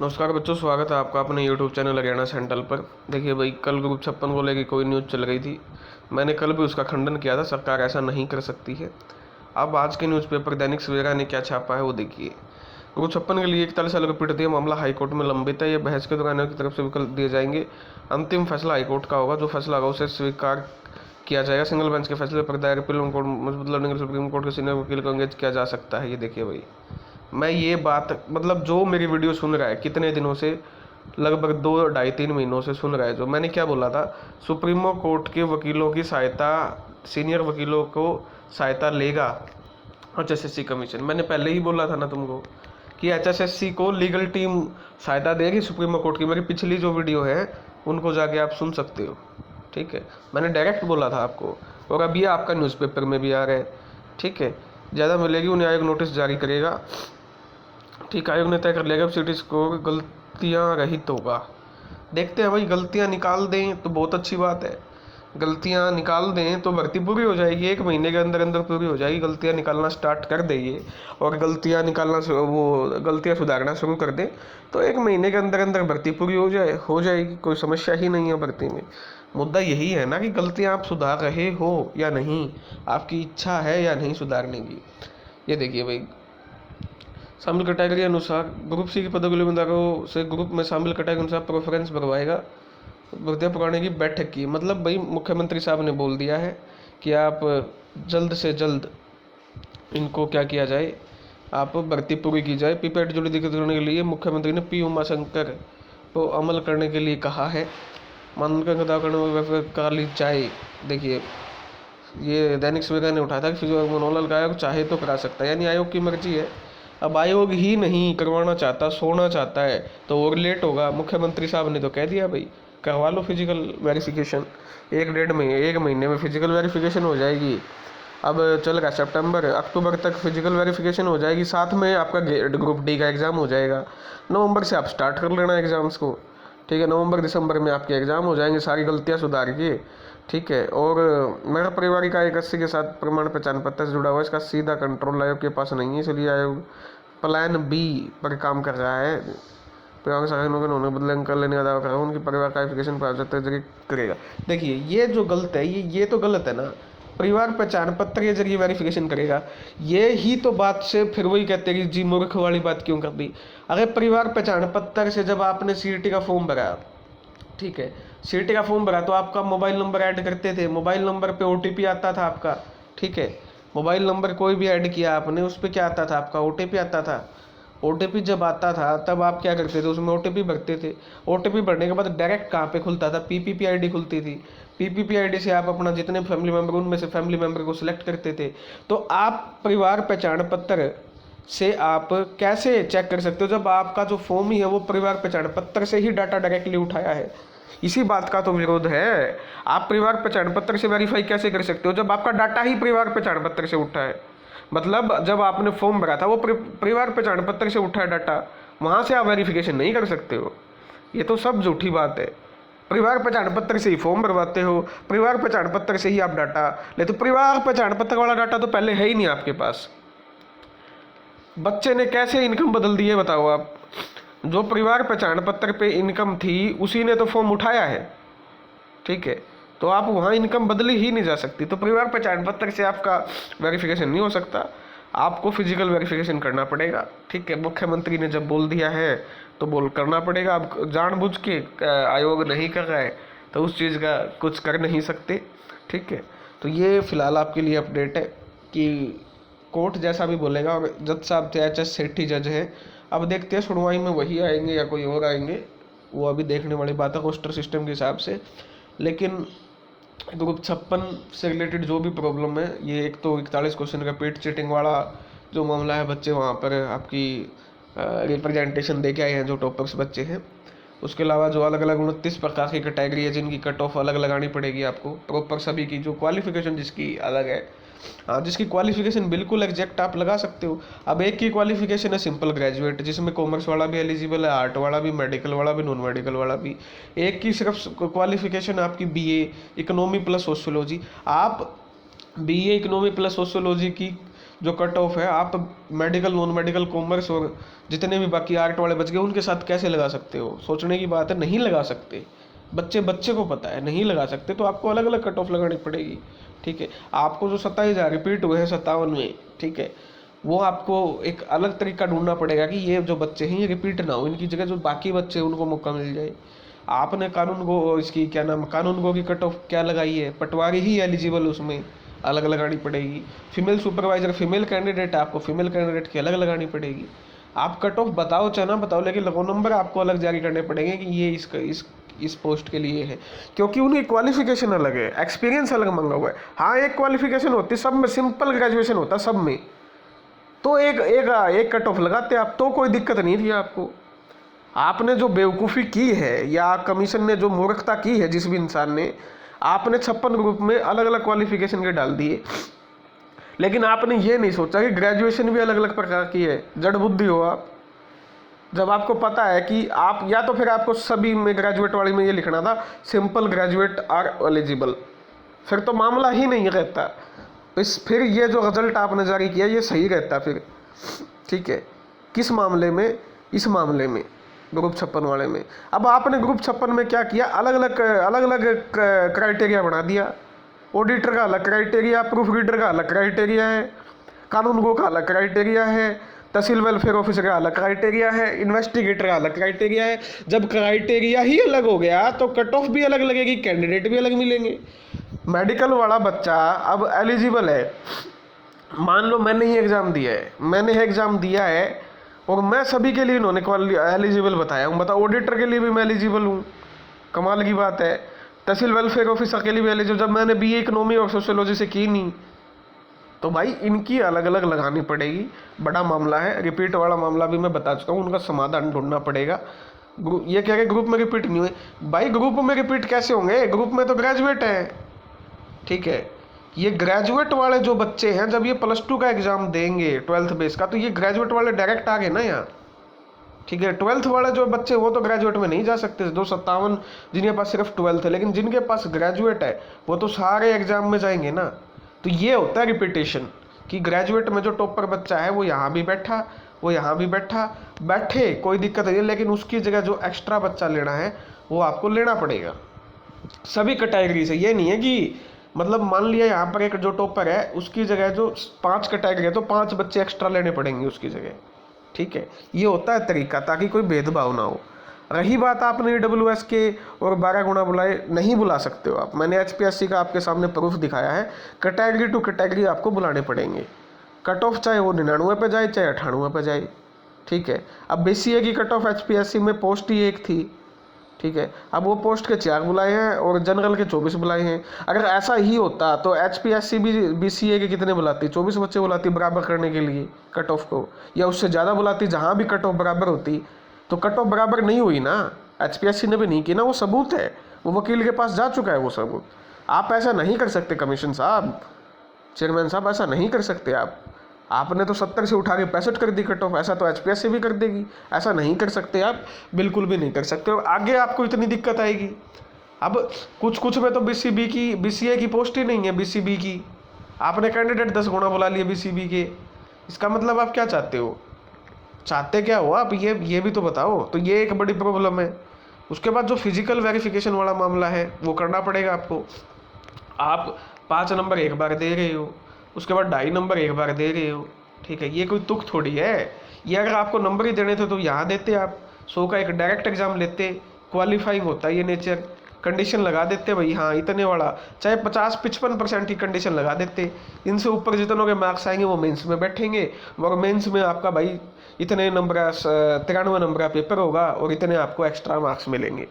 नमस्कार बच्चों, स्वागत है आपका अपने YouTube चैनल हरियाणा सेंट्रल पर। देखिए भाई, कल ग्रुप 56 को लेकर कोई न्यूज़ चल रही थी। मैंने कल भी उसका खंडन किया था, सरकार ऐसा नहीं कर सकती है। अब आज के न्यूज़पेपर दैनिक सवेरा ने क्या छापा है वो देखिए। ग्रुप 56 के लिए 41 साल का पीट दिया, मामला हाईकोर्ट में लंबित है। ये बहस के दौरान की तरफ से विकल्प दिए जाएंगे। अंतिम फैसला हाईकोर्ट का होगा, जो फैसला होगा उसे स्वीकार किया जाएगा। सिंगल बेंच के फैसले पर दायर अपील कोर्ट मजबूत लड़ने के लिए सुप्रीम कोर्ट के सीनियर वकील को एंगेज किया जा सकता है। ये देखिए भाई, मैं ये बात मतलब जो मेरी वीडियो सुन रहा है कितने दिनों से, लगभग 2 ढाई 3 महीनों से सुन रहा है, जो मैंने क्या बोला था, सुप्रीमो कोर्ट के वकीलों की सहायता, सीनियर वकीलों को सहायता लेगा HSSC कमीशन। मैंने पहले ही बोला था ना तुमको कि HSSC को लीगल टीम सहायता देगी सुप्रीमो कोर्ट की। मेरी पिछली जो वीडियो है उनको जाके आप सुन सकते हो, ठीक है। मैंने डायरेक्ट बोला था आपको, और अब ये आपका न्यूज़पेपर में भी आ रहा है, ठीक है। ज़्यादा मिलेगी उन्हें आयोग नोटिस जारी करेगा, ठीक। आयोग ने तय कर लेगा सीटी स्कोर गलतियां रहित होगा। देखते हैं भाई, गलतियां निकाल दें तो बहुत अच्छी बात है। गलतियां निकाल दें तो भर्ती पूरी हो जाएगी, 1 महीने के अंदर अंदर पूरी हो जाएगी। गलतियां निकालना स्टार्ट कर देंगे और गलतियां निकालना वो गलतियां सुधारना शुरू कर दें तो 1 महीने के अंदर अंदर भर्ती पूरी हो जाएगी। कोई समस्या ही नहीं है भर्ती में। मुद्दा यही है ना कि गलतियां आप सुधार रहे हो या नहीं, आपकी इच्छा है या नहीं सुधारने की। ये देखिए भाई, शामिल कैटेगरी के अनुसार ग्रुप सी के पदों के लिए उम्मीदवारों से ग्रुप में शामिल कैटेगरी के अनुसार प्रेफरेंस बढ़वाएगा। भर्तियां पुराने की बैठक की, मतलब भाई मुख्यमंत्री साहब ने बोल दिया है कि आप जल्द से जल्द इनको क्या किया जाए, आप भर्ती पूरी की जाए। पीपीएड जुड़ी दिक्कत करने के लिए मुख्यमंत्री ने पी उमाशंकर को अमल करने के लिए कहा है। मानकर दावा करने में काली चाय। देखिए, ये दैनिक सवेरा ने उठाया था कि मनोहरलाल का आयोग चाहे तो करा सकता है, यानी आयोग की मर्जी है। अब आयोग ही नहीं करवाना चाहता, सोना चाहता है तो और लेट होगा। मुख्यमंत्री साहब ने तो कह दिया भाई करवा लो फिजिकल वेरिफिकेशन, 1 महीने में फिजिकल वेरिफिकेशन हो जाएगी। अब चल रहा सितंबर अक्टूबर तक फिजिकल वेरिफिकेशन हो जाएगी, साथ में आपका ग्रुप डी का एग्ज़ाम हो जाएगा। नवंबर से आप स्टार्ट कर लेना एग्ज़ाम्स को, ठीक है। नवंबर दिसंबर में आपके एग्ज़ाम हो जाएंगे, सारी गलतियां सुधार के, ठीक है। और मेरा पारिवारिक आय 81 के साथ प्रमाण पहचान पत्र से जुड़ा हुआ है, इसका सीधा कंट्रोल आयोग के पास नहीं है, इसलिए आयोग प्लान बी पर काम कर रहा है। परिवार के उन्होंने बदले कर लेने का दावा करा, उनकी परिवार का एप्लीकेशन पर जरिए करेगा। देखिए, ये जो गलत है, ये तो गलत है ना। परिवार पहचान पत्र के जरिए वेरिफिकेशन करेगा, ये ही तो बात से फिर वही कहते हैं कि जी मूर्ख वाली बात क्यों कर दी। अगर परिवार पहचान पत्र से जब आपने सीईटी का फॉर्म भरा, ठीक है, सीईटी का फॉर्म भरा तो आपका मोबाइल नंबर ऐड करते थे, मोबाइल नंबर पे ओटीपी आता था आपका, ठीक है। मोबाइल नंबर कोई भी ऐड किया आपने, उस पर क्या आता था आपका, ओटीपी आता था। ओटीपी जब आता था तब आप क्या करते थे, उसमें ओटीपी भरते थे। ओटीपी भरने के बाद डायरेक्ट कहाँ पे खुलता था, पीपीपी आईडी खुलती थी। पीपीपी आईडी से आप अपना जितने फैमिली मेम्बर, उनमें से फैमिली मेम्बर को सिलेक्ट करते थे। तो आप परिवार पहचान पत्र से आप कैसे चेक कर सकते हो जब आपका जो फॉर्म ही है वो परिवार पहचान पत्र से ही डाटा डायरेक्टली उठाया है। इसी बात का तो विरोध है। आप परिवार पहचान पत्र से वेरीफाई कैसे कर सकते हो जब आपका डाटा ही परिवार पहचान पत्र से उठा है। मतलब जब आपने फॉर्म भरा था वो परिवार पहचान पत्र से उठा है डाटा, वहाँ से आप वेरिफिकेशन नहीं कर सकते हो। ये तो सब झूठी बात है। परिवार पहचान पत्र से ही फॉर्म भरवाते हो, परिवार पहचान पत्र से ही आप डाटा ले, तो परिवार पहचान पत्र वाला डाटा तो पहले है ही नहीं आपके पास। बच्चे ने कैसे इनकम बदल दी है बताओ आप। जो परिवार पहचान पत्र पे इनकम थी उसी ने तो फॉर्म उठाया है, ठीक है। तो आप वहाँ इनकम बदली ही नहीं जा सकती, तो परिवार पहचान पत्र से आपका वेरिफिकेशन नहीं हो सकता, आपको फिजिकल वेरिफिकेशन करना पड़ेगा, ठीक है। मुख्यमंत्री ने जब बोल दिया है तो बोल करना पड़ेगा। अब जानबूझ के आयोग नहीं कर रहा है तो उस चीज़ का कुछ कर नहीं सकते, ठीक है। तो ये फिलहाल आपके लिए अपडेट है कि कोर्ट जैसा भी बोलेगा, और जज साहब थे HS सेठी जज हैं। अब देखते हैं सुनवाई में वही आएंगे या कोई और आएंगे, वो अभी देखने वाली बात है रोस्टर सिस्टम के हिसाब से। लेकिन ग्रुप 56 से रिलेटेड जो भी प्रॉब्लम है, ये एक तो 41 क्वेश्चन का पेट चीटिंग वाला जो मामला है, बच्चे वहाँ पर आपकी रिप्रेजेंटेशन दे के आए हैं जो टॉपर्स बच्चे हैं। उसके अलावा जो अलग अलग 29 प्रकार की कैटेगरी है जिनकी कट ऑफ अलग लगानी पड़ेगी आपको प्रॉपर, सभी की जो क्वालिफिकेशन जिसकी अलग है, हाँ, जिसकी क्वालिफिकेशन बिल्कुल एग्जैक्ट आप लगा सकते हो। अब एक की क्वालिफिकेशन है सिंपल ग्रेजुएट, जिसमें कॉमर्स वाला भी एलिजिबल है, आर्ट वाला भी, मेडिकल वाला भी, नॉन मेडिकल वाला भी। एक की सिर्फ क्वालिफिकेशन आपकी BA इकोनॉमी प्लस सोशियोलॉजी। आप BA इकोनॉमी प्लस सोशियोलॉजी की जो कट ऑफ है आप मेडिकल, नॉन मेडिकल, कॉमर्स और जितने भी बाकी आर्ट वाले बच गए उनके साथ कैसे लगा सकते हो? सोचने की बात है, नहीं लगा सकते। बच्चे को पता है नहीं लगा सकते, तो आपको अलग अलग कट ऑफ लगानी पड़ेगी। ठीक है, आपको जो 27,000 रिपीट हुए हैं 57 में, ठीक है, वो आपको एक अलग तरीका ढूंढना पड़ेगा कि ये जो बच्चे हैं ये रिपीट ना हो, इनकी जगह जो बाकी बच्चे हैं उनको मौका मिल जाए। आपने कानून गो इसकी क्या नाम, कानून गो की कट ऑफ क्या लगाई है? पटवारी ही एलिजिबल, उसमें अलग लगानी पड़ेगी। फीमेल सुपरवाइजर, फीमेल कैंडिडेट है, आपको फीमेल कैंडिडेट की अलग लगानी पड़ेगी। आप कट ऑफ बताओ चाहे ना बताओ, लेकिन लगो नंबर आपको अलग जारी करने पड़ेंगे कि ये इस पोस्ट के लिए है, क्योंकि उनकी क्वालिफिकेशन अलग है, एक्सपीरियंस अलग मांगा हुआ है। हाँ, एक क्वालिफिकेशन होती है सब में, सिंपल ग्रेजुएशन होता है सब में, तो एक कट ऑफ लगाते आप तो कोई दिक्कत नहीं थी आपको। आपने जो बेवकूफ़ी की है या कमीशन ने जो मूर्खता की है जिस भी इंसान ने, आपने 56 ग्रुप में अलग अलग क्वालिफिकेशन के डाल दिए, लेकिन आपने ये नहीं सोचा कि ग्रेजुएशन भी अलग अलग प्रकार की है। जड़ बुद्धि हो आप। जब आपको पता है कि आप, या तो फिर आपको सभी में ग्रेजुएट वाली में ये लिखना था सिंपल ग्रेजुएट आर एलिजिबल, फिर तो मामला ही नहीं रहता। फिर ये जो रिजल्ट आपने जारी किया ये सही रहता फिर। ठीक है, किस मामले में? इस मामले में ग्रुप 56 वाले में। अब आपने ग्रुप 56 में क्या किया, अलग अलग क्राइटेरिया बना दिया। ऑडिटर का अलग क्राइटेरिया, प्रूफ रीडर का अलग क्राइटेरिया है, कानून गो का अलग क्राइटेरिया है, तहसील वेलफेयर ऑफिसर का अलग क्राइटेरिया है, इन्वेस्टिगेटर का अलग क्राइटेरिया है। जब क्राइटेरिया ही अलग हो गया तो कट ऑफ भी अलग लगेगी, कैंडिडेट भी अलग मिलेंगे। मेडिकल वाला बच्चा अब एलिजिबल है, मान लो मैंने ही एग्ज़ाम दिया है और मैं सभी के लिए इन्होंने एलिजिबल बताया हूँ। बताओ, ऑडिटर के लिए भी मैं एलिजिबल हूँ, कमाल की बात है। तहसील वेलफेयर ऑफिसर के लिए भी एलिजिबल, जब मैंने बीए इकोनॉमी और सोशियोलॉजी से की नहीं। तो भाई इनकी अलग अलग लगानी पड़ेगी, बड़ा मामला है। रिपीट वाला मामला भी मैं बता चुका हूँ, उनका समाधान ढूंढना पड़ेगा। ये कह रहे ग्रुप में रिपीट नहीं हुए, भाई ग्रुप में रिपीट कैसे होंगे? ग्रुप में तो ग्रेजुएट है। ठीक है, ये ग्रेजुएट वाले जो बच्चे हैं जब ये +2 का एग्जाम देंगे 12th बेस का, तो ये ग्रेजुएट वाले डायरेक्ट आ गए ना यहाँ। ठीक है, 12th वाले जो बच्चे वो तो ग्रेजुएट में नहीं जा सकते, 257 जिनके पास सिर्फ 12th है, लेकिन जिनके पास ग्रेजुएट है वो तो सारे एग्जाम में जाएंगे ना। तो ये होता है रिपीटेशन, कि ग्रेजुएट में जो टॉपर बच्चा है वो यहाँ भी बैठा, वो यहाँ भी बैठे कोई दिक्कत नहीं है, लेकिन उसकी जगह जो एक्स्ट्रा बच्चा लेना है वो आपको लेना पड़ेगा सभी कैटेगरी से। ये नहीं है कि मतलब मान लिया यहाँ पर एक जो टॉपर है उसकी जगह जो 5 कैटेगरी है तो 5 बच्चे एक्स्ट्रा लेने पड़ेंगे उसकी जगह। ठीक है, ये होता है तरीका, ताकि कोई भेदभाव ना हो। रही बात आपने EWS के और 12 गुना बुलाए, नहीं बुला सकते हो आप। मैंने HPSC का आपके सामने प्रूफ दिखाया है, कैटेगरी टू कैटेगरी आपको बुलाने पड़ेंगे। कट ऑफ चाहे वो 99 पे जाए चाहे 98 पे जाए। ठीक है, अब BCA की कट ऑफ HPSC में पोस्ट ही एक थी। ठीक है, अब वो पोस्ट के 4 बुलाए हैं और जनरल के 24 बुलाए हैं। अगर ऐसा ही होता तो HPSC भी BCA के कितने बुलाती? 24 बच्चे बुलाती बराबर करने के लिए कट ऑफ को, या उससे ज़्यादा बुलाती जहाँ भी कट ऑफ बराबर होती। तो कट ऑफ बराबर नहीं हुई ना, HPSC ने भी नहीं की ना, वो सबूत है, वो वकील के पास जा चुका है वो सबूत। आप ऐसा नहीं कर सकते कमीशन साहब, चेयरमैन साहब, ऐसा नहीं कर सकते आप। आपने तो 70 से उठा के 65 कर दी कट ऑफ, ऐसा तो HPSC भी कर देगी। ऐसा नहीं कर सकते आप, बिल्कुल भी नहीं कर सकते, और आगे आपको इतनी दिक्कत आएगी। अब कुछ में तो BCA की पोस्ट ही नहीं है। BCB की आपने कैंडिडेट 10 गुना बुला लिए BCB के, इसका मतलब आप क्या चाहते हो? चाहते क्या हो आप, ये भी तो बताओ। तो ये एक बड़ी प्रॉब्लम है। उसके बाद जो फिजिकल वेरिफिकेशन वाला मामला है वो करना पड़ेगा आपको। आप 5 नंबर एक बार दे रहे हो, उसके बाद 2.5 नंबर एक बार दे रहे हो। ठीक है, ये कोई तुक थोड़ी है। ये अगर आपको नंबर ही देने थे तो यहाँ देते आप 100 का एक डायरेक्ट एग्जाम लेते, क्वालिफाइंग होता है ये नेचर, कंडीशन लगा देते भाई, हाँ इतने वाला, चाहे 50-55% की कंडीशन लगा देते। इनसे ऊपर जितनों के मार्क्स आएंगे वो मेंस में बैठेंगे, और मेंस में आपका भाई इतने नंबर का 93 नंबर का पेपर होगा और इतने आपको एक्स्ट्रा मार्क्स मिलेंगे।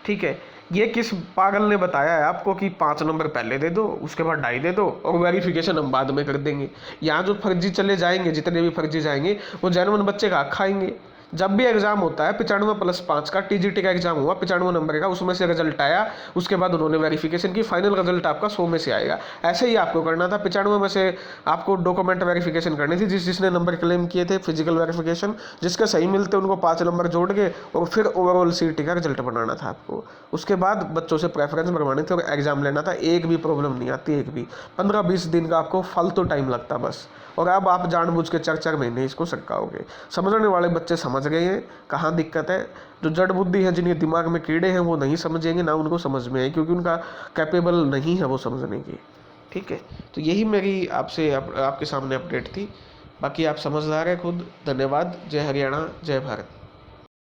ठीक है, ये किस पागल ने बताया है आपको कि 5 नंबर पहले दे दो उसके बाद 2.5 दे दो और वेरिफिकेशन हम बाद में कर देंगे? यहाँ जो फर्जी चले जाएंगे, जितने भी फर्जी जाएंगे वो जेन्युइन बच्चे का हक खाएंगे। जब भी एग्जाम होता है 95+5 का टीजीटी का एग्जाम हुआ 95 नंबर का, उसमें से रिजल्ट आया, उसके बाद उन्होंने वेरिफिकेशन की, फाइनल रिजल्ट आपका 100 में से आएगा। ऐसे ही आपको करना था, 95 में से आपको डॉक्यूमेंट वेरिफिकेशन करनी थी, जिसने नंबर क्लेम किए थे फिजिकल वेरिफिकेशन, जिसके सही मिलते उनको 5 नंबर जोड़ के और फिर ओवरऑल सीईटी का रिजल्ट बनाना था आपको। उसके बाद बच्चों से प्रेफरेंस बनवानी थी और एग्जाम लेना था। एक भी प्रॉब्लम नहीं आती, एक भी। 15-20 दिन का आपको फालतू टाइम लगता बस, और अब आप जानबूझ के 4-4 महीने इसको सरकाओगे। समझने वाले बच्चे समझ गए हैं कहाँ दिक्कत है। जो जड़ बुद्धि है, जिनके दिमाग में कीड़े हैं, वो नहीं समझेंगे, ना उनको समझ में आए, क्योंकि उनका कैपेबल नहीं है वो समझने की। ठीक है, तो यही मेरी आपसे आपके सामने अपडेट थी। बाकी आप समझदार हैं खुद। धन्यवाद। जय हरियाणा, जय भारत।